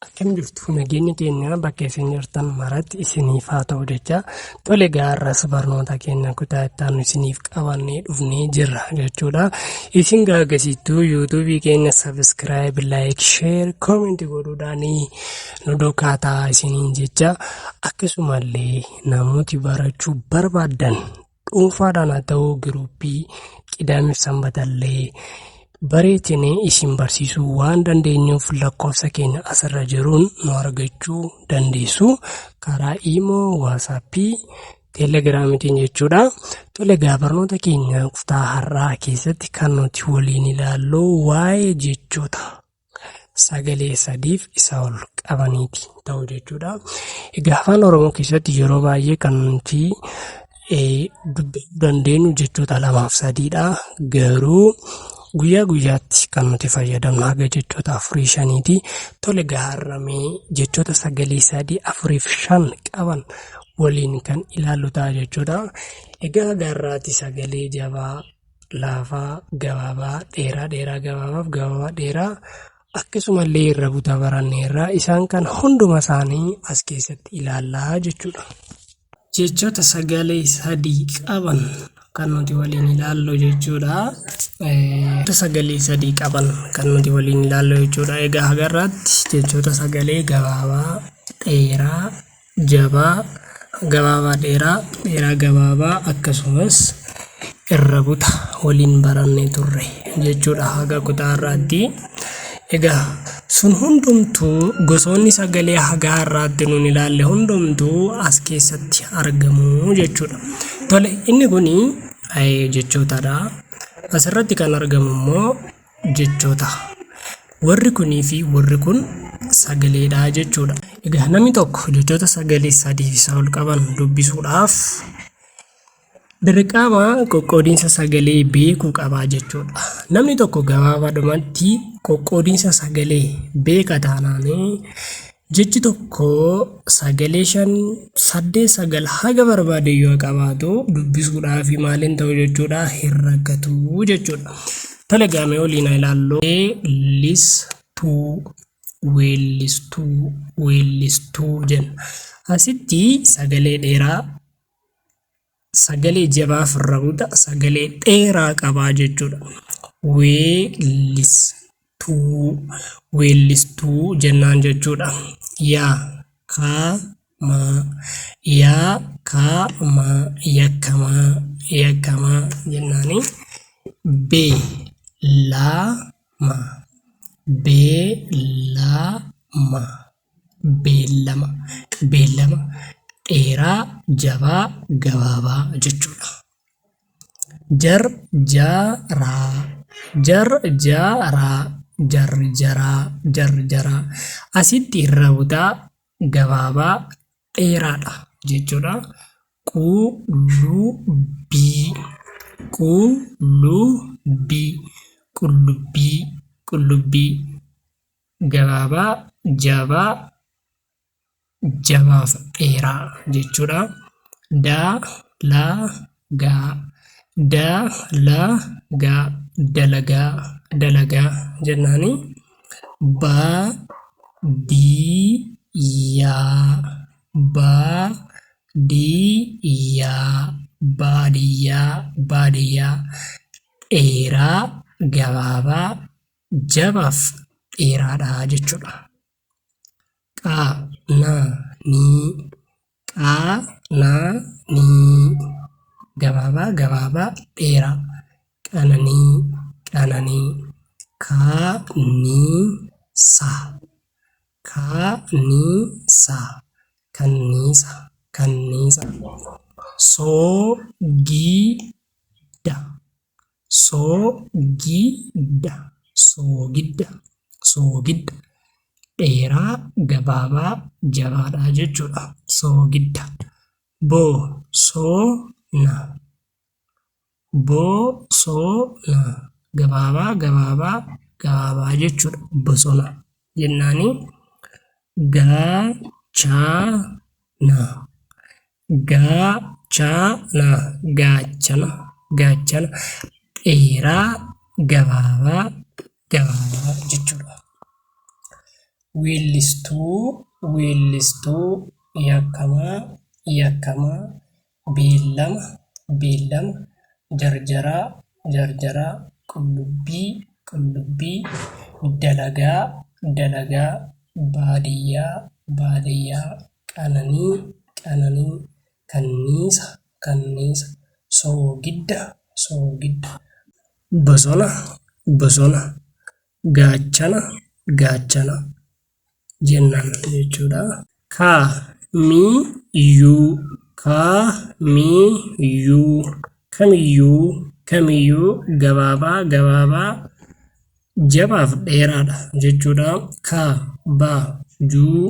Akkam jirtu nageenyi keenya bakka isin jirtan maratti isiniif haa ta'u jecha tole gaarras barnoota keenya kutaa ittaanu isiniif qabannee dhufnee jirra jechuudha. Isin gaagasittuu yuutuubii keenya sabiskiraayib, laayik, sheer, koomentii godhuudhaan nu dhokaataa isiniin jecha akkasumallee namooti barachuu barbaadan dhuunfaadhaan haa ta'u giruuppii Qidaamee fi Sanbatallee bareechinee isin barsiisuu waan dandeenyuuf lakkoofsa keenya asirra jiruun nu argachuu dandeessu karaa iimoo, waatsaappii, teelegiraamiitiin jechuudha. Tole barnoota keenya kutaa har'aa keessatti kan nuti waliin ilaallu waa'ee jechoota sagalee sadiif isaa ol qabaniiti ta'u jechuudha. Egaa afaan Oromoo keessatti yeroo baay'ee kan nuti dubbachuu dandeenyu jechoota 2 fi 3dha. Garuu guyyaa guyyaatti kan nuti fayyadamnu haga jechoota 4 fi 5ti. Tole har'amee jechoota sagalee 3, 4 fi 5 qaban waliin kan ilaallu ta'a jechuudha. Egaa har'aatti sagalee jabaa, laafaa, gabaabaa, dheeraa, gabaabaaf gabaabaa dheeraa akkasumallee irra butaa baranneerra isaan kan hunduma isaanii as keessatti ilaallaa jechuudha. Jechoota sagalee 3 qaban kan nuti waliin ilaallu jechuudha. Sagalee 3 qaban kan nuti waliin ilaallu jechuudha. Egaa har'aatti jechoota sagalee gabaabaa, dheeraa, jabaa, gabaabaa, dheeraa, gabaabaa akkasumas irra buta waliin barannee turre jechuudha haga kutaa har'aatti. Egaa sun hundumtuu gosoonni sagalee haga har'aatti nun ilaalle hundumtuu as keessatti argamu jechuudha. Tole inni kuni jechootadha. Asirratti kan argamu immoo jechoota. Warri kunii fi warri kun sagaleedha jechuudha. Egaa namni tokko jechoota sagalee 3 fi isaa ol qaban dubbisuudhaaf dirqama qoqqoodiinsa sagalee beekuu qabaa jechuudha. Namni tokko gabaabaadhumatti qoqqoodiinsa sagalee beeka taanaan jechi tokko sagalee 5, 8, 9 haga barbaade yoo qabaatu dubbisuudhaaf maaliin ta'u jechuudha hin rakkatu jechuudha. Tole gaamee waliin ilaallu weellistuu jenna. Asitti sagalee dheeraa, sagalee jabaa irra buta, sagalee dheeraa qabaa jechuudha. Weellistuu jennaan jechuudha. Yaa kaamaa yakkamaa jennaani. Beellama dheeraa, jabaa, gabaabaa jechuudha. Jarjaraa asitti irra butaa, gabaabaa, dheeraadha jechuudha. Qullubbii gabaabaa, jabaaf dheeraa jechuudha. Dalagaa jennaani. Baadiyyaa dheeraa, gabaabaa, jabaaf dheeraadha jechuudha. Qaananii gabaabaa, dheeraa. Qananii. Kanniisa. Soogidda dheeraa, gabaabaa, jabaadha jechuudha. Soogidda. Bosona gabaabaa jechuudha. Bosona jennaani. Gaachana dheeraa, gabaabaa jechuudha. weellistuu, weellistuu, yakkamaa, yakkamaa, beellama, beellama, jarjaraa, jarjaraa, qullubbii, qullubbii, dalagaa, dalagaa, baadiyyaa, baadiyyaa, qananii, qananii, kanniisa, kanniisa, soogidda, soogidda, bosona, bosona, gaachana, gaachana jennaan jechuudha. Kamiyyuu, kamiyyuu, kamiyyuu, kamiyyuu gabaabaa, gabaabaa, jabaaf dheeraadha jechuudha. Kabajuu,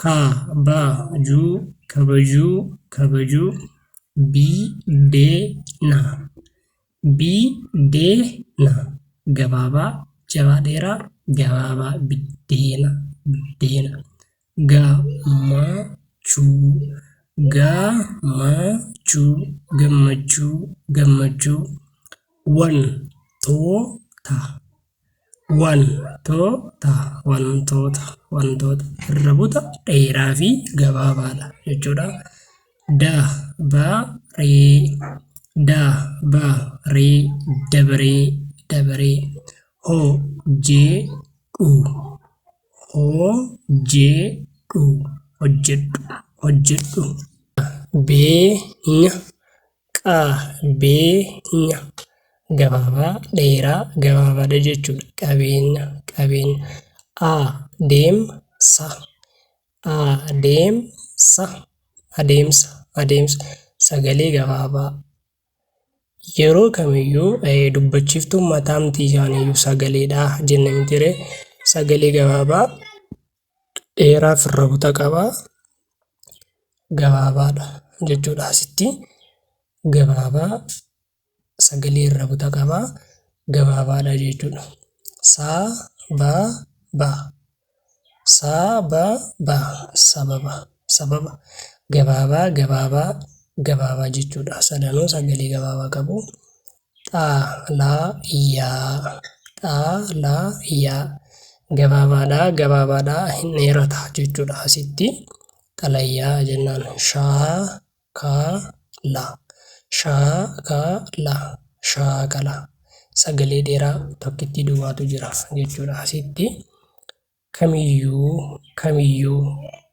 kabajuu, kabajuu, kabajuu, bideena, bideena gabaabaa, jabaa, dheeraa, gabaabaa, bideena, bideena. Gammachuu, gammachuu, gammachuu, gammachuu, wantoota, wantoota, wantoota, wantoota, irra buta dheeraa fi gabaabaadha jechuudha. Dabaree, dabaree, dabaree, dabaree, hojjedhu, hojjedhu, hojjedhu, hojjedhu. Qabeenya, qabeenya, gabaabaa, dheeraa, gabaabaadha jechuudha. Qabeenya, qabeenya. Adeemsa, adeemsa, adeemsa, adeemsa, sagalee gabaabaa. Yeroo kamiyyuu dubbachiiftuun mataamtii isaaniiyyuu sagaleedha jenne miti ree. Sagalee gabaabaa dheeraa fi irra buta qaba. Gabaabaadha jechuudha. Asitti gabaabaa sagalee irra buta qaba. Gabaabaadha jechuudha. Sababa, sababa, sababa, sababa. Gabaabaa, gabaabaa, gabaabaa jechuudha. Sadanuu sagalee gabaabaa qabu. Xalayaa, xalayaa, gabaabaadha, gabaabaadha, hin dheerata jechuudha. Asitti xalayaa jennaan. Shaakala, shaakala, shaakala, sagalee dheeraa tokkitti duwwaatu jira jechuudha. Asitti kamiyyuu, kamiyyuu,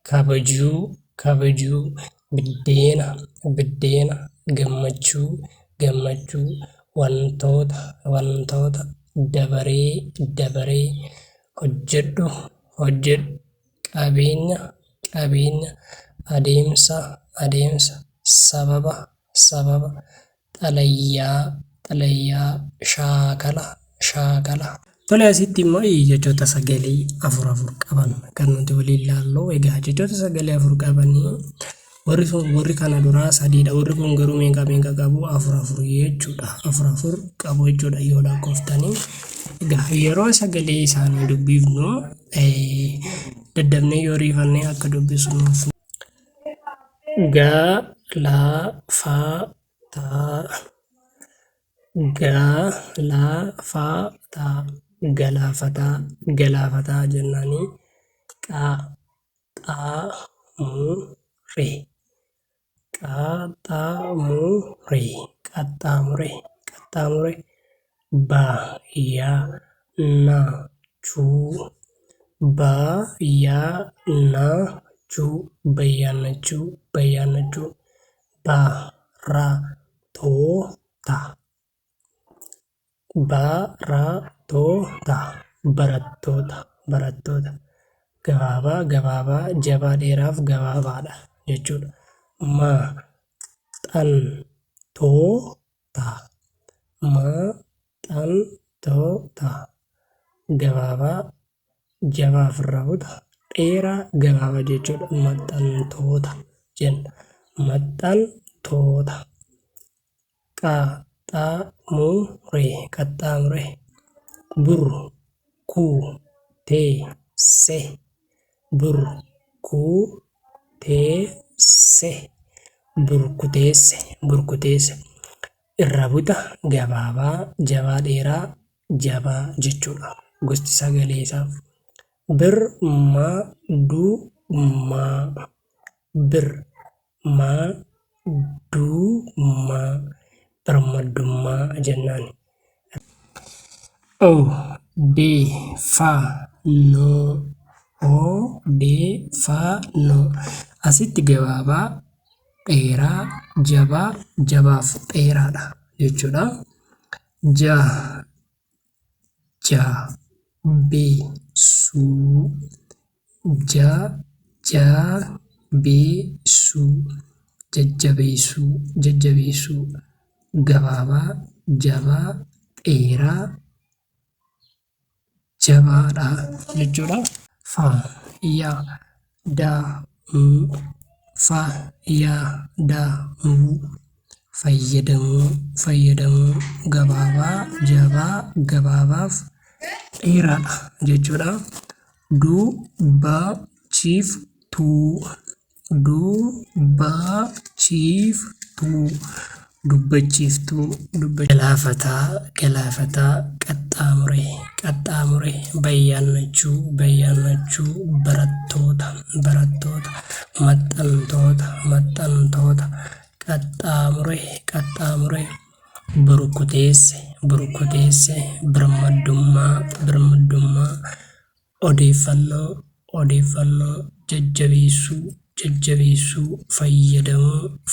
kabajuu, kabajuu, biddeena, biddeena, gammachuu, gammachuu, wantoota, wantoota, dabaree, dabaree, hojjedhu, hojjedhu, qabeenya, qabeenya, adeemsa, adeemsa, sababa, sababa, xalayaa, xalayaa, shaakala, shaakala. Tole asitti immoo jechoota sagalee afur afur qaban kan nuti waliin ilaallu. Egaa jechoota sagalee afur qabanii warri kana duraa sadiidha. Warri kun garuu meeqa meeqa qabu? Afur afur jechuudha. Afur afur qabu jechuudha yoo lakkoftanii. Egaa yeroo sagalee isaanii dubbifnu daddabnee yoo riifannee akka dubbisnuuf galaafata, galaafata, galaafata, galaafata jennaanii. Qaxxaamure, qaxxaamure, qaxxaamure, qaxxaamure. Bayyaanachuu, bayyaanachuu, bayyaanachuu, bayyaanachuu. Barattoota, barattoota, barattoota, barattoota. Gabaabaa, gabaabaa, jabaa, dheeraaf gabaabaadha jechuudha. Maxxantoota, maxxantoota, gabaabaa, jabaaf irra buta, dheeraa, gabaabaa jechuudha. Maxxantoota jenna. Maxxantoota. Qaxxaamure, qaxxaamure. Burkuteesse, burkuteesse, burkuteesse, burkuteesse. Irra buta, gabaabaa, jabaa, dheeraa, jabaa jechuudha. Gosti sagalee isaa birmadummaa birmadummaa jennaan. Odeeffannoo asitti gabaabaa dheeraa jabaa jabaaf dheeraadha jechuudha. Jajjabeessuu gabaabaa jabaa dheeraa jabaadha jechuudha. Fayyadamuu gabaabaa jabaa gabaabaaf dheeraadha jechuudha. Dubbachiiftuu galaafataa qaxxaamuree bayyaannachuu barattoota maxxantoota qaxxaamuree burkuteesse birmadummaa odeeffannoo jajjabeessuu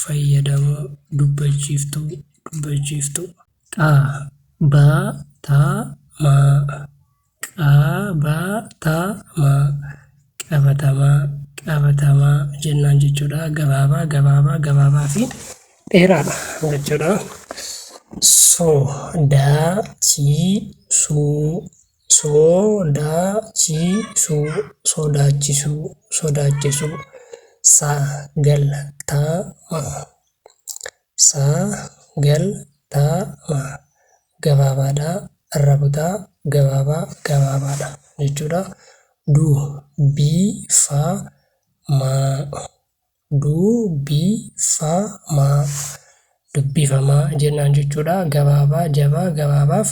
fayyadamuu dubbachiiftuu qabatamaa jennaan jechuudha. Gabaabaa fi dheeraadha jechuudha. Sodaachisuu sagaltama gabaabaadha arraboota gabaabaadha jechuudha. Dubbifamaa jennaan jechuudha. Gabaabaa jabaa gabaabaaf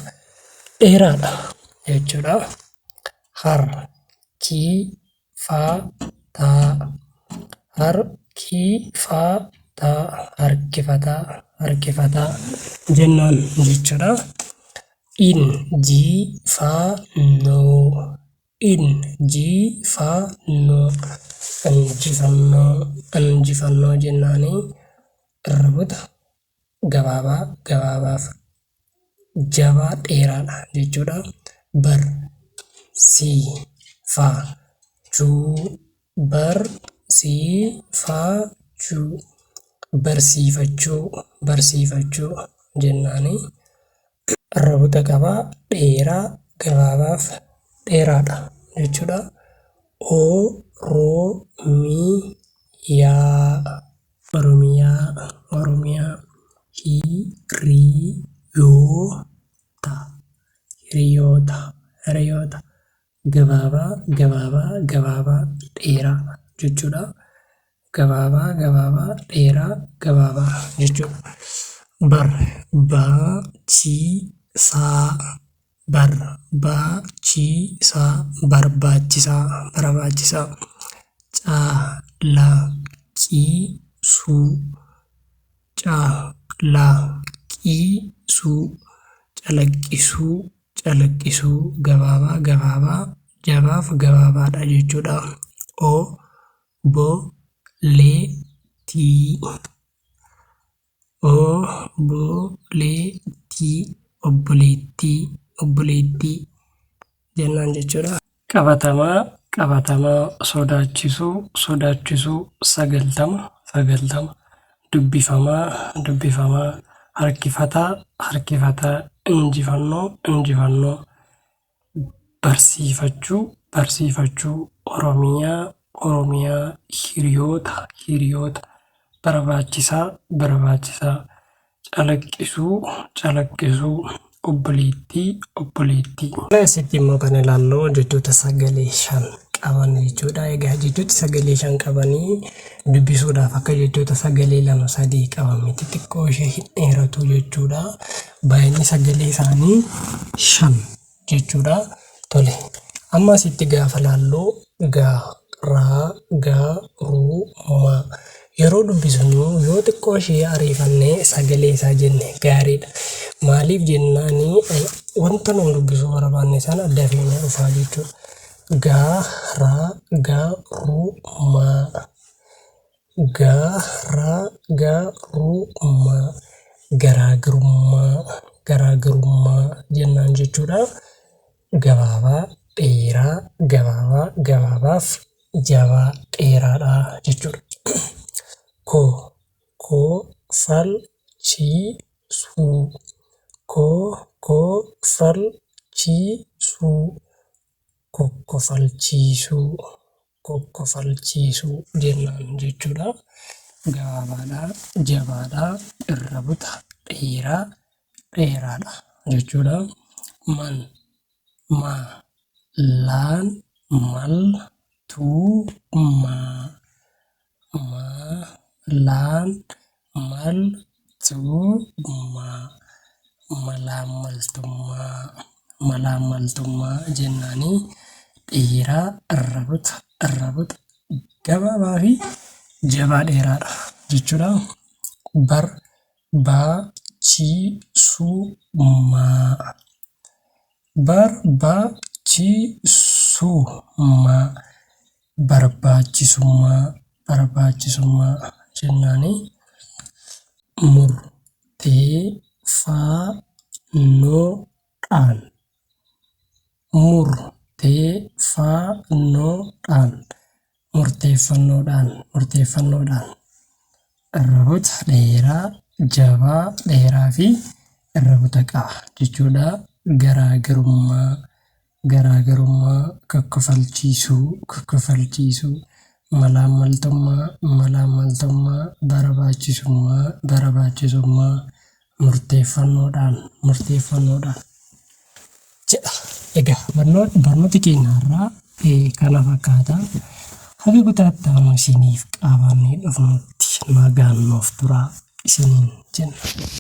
dheeraadha jechuudha. Harkifataa jennaan jechuudha. Injifannoo jennaani arraboota gabaabaaf jabaa dheeraadha jechuudha. Barsiifachuu jennaani arraboota qabaa dheeraa gabaabaaf dheeraadha jechuudha. Oromiyaa hiriyoota gabaabaa dheeraa jechuudha. Gabaabaa dheeraa gabaabaa jechuudha. Barbaachisaa calaqqisuu gabaabaa jabaaf gabaabaadha jechuudha. Obboleettii jennaan jechuudha. Qabatamaa sodaachisuu sagaltama dubbifamaa harkifataa injifannoo barsiifachuu oromiyaa hiriyoota barbaachisaa calaqqisuu obboleettii. Asitti immoo kan ilaallu jechoota sagalee 5 qaban jechuudha. Egaa jechoota sagalee 5 qabanii dubbisuudhaaf akka jechoota sagalee 2-3 qaban miti, xiqqoo ishee hin dheeratu jechuudha. Baay'inni sagalee isaanii 5 jechuudha. Tole Amma sitti gaafa laalluu gaa, raa, gaa, ruu, maa. Yeroo dubbisnu yoo xiqqoo ishee ariifannee sagalee isaa jenne gaariidha. Maaliif jennaani wanta nuun dubbisuu barbaanne sana dafee dhufaa jechuudha. Gaa, raa, gaa, ruu, maa. Gaa, raa, gaa, ruu, maa. Garaagarummaa, garaagarummaa jennaan jechuudha. Gabaabaa, dheeraa, gabaabaa, gabaabaaf jabaa, dheeraadha jechuudha. Kofalchiisuu, kofalchiisuu, kokkofalchiisuu, kokkofalchiisuu jennaan jechuudha. Gabaabaadhaa, jabaadhaa, irra buta, dheeraa, dheeraadha jechuudha. Man, maa, laan, mal, tuu, maa. Maa, laan, mal, tuu, maa. Malaammaltummaa, malaammaltummaa jennaanii dheeraa, irra buta, gabaabaa fi jabaa dheeraadha jechuudha. Barbaachisummaa, barbaachisummaa, barbaachisummaa, barbaachisummaa jennaanii murteeffannoodhaan, murteeffannoodhaan, murteeffannoodhaan, murteeffannoodhaan. Irra buta dheeraa, jabaa, dheeraa fi irra buta qaba jechuudha. Garaagarummaa, garaagarummaa, kokkofalchiisuu, kokkofalchiisuu. Malaammaltummaa, malaammaltummaa, barbaachisummaa, barbaachisummaa. Murteeffannoodhaan, murteeffannoodhaan jedha. Egaa barnooti keenya irraa kana fakkaata. Haga kutaatti aanu isiniif qabannee dhufnutti nagaan nuuf turaa isiniin jenna.